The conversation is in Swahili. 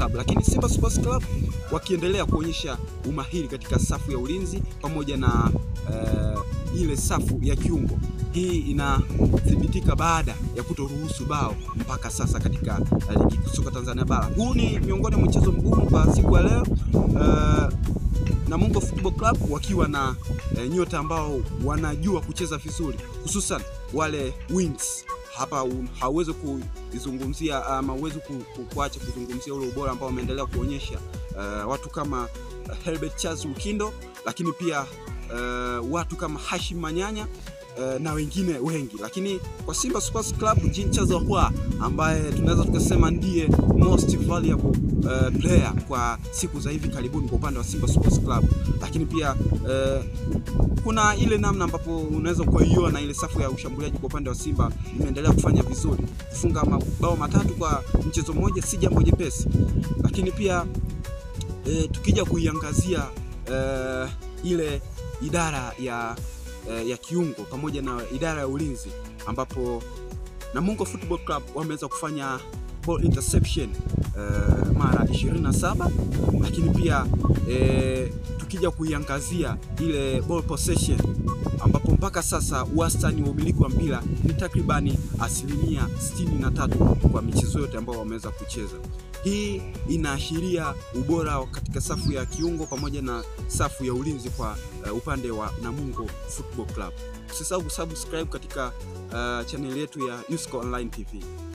Club, lakini Simba Sports Club wakiendelea kuonyesha umahiri katika safu ya ulinzi pamoja na ile safu ya kiungo. Hii inathibitika baada ya kutoruhusu bao mpaka sasa katika ligi soka Tanzania bara. Huu ni miongoni mwa mchezo mgumu kwa siku ya leo. Namungo Football Club wakiwa na nyota ambao wanajua kucheza vizuri, hususan wale wings. Hapa hauwezi kuizungumzia ama hauwezi kuacha kuzungumzia ule ubora ambao wameendelea kuonyesha watu kama Herbert Charles Lukindo, lakini pia watu kama Hashim Manyanya na wengine wengi. Lakini kwa Simba Sports Club, Jean Charles Ahoua ambaye tunaweza tukasema ndiye most valuable player kwa siku za hivi karibuni kwa upande wa Simba Sports Club. Lakini pia kuna ile namna ambapo unaweza kuiona ile safu ya ushambuliaji kwa upande wa Simba imeendelea kufanya vizuri. Kufunga mabao matatu kwa mchezo mmoja si jambo jepesi. Lakini pia tukija kuiangazia ile idara ya kiungo pamoja na idara ya ulinzi, ambapo Namungo Football Club wameweza kufanya ball interception mara 27, lakini pia tukija kuiangazia ile ball possession, ambapo mpaka sasa wastani wa umiliki wa mpira ni takribani 63% kwa michezo yote ambayo wameweza kucheza. Hii inaashiria ubora katika safu ya kiungo pamoja na safu ya ulinzi kwa upande wa Namungo Football Club. Usisahau kusubscribe katika channel yetu ya Yusko Online TV.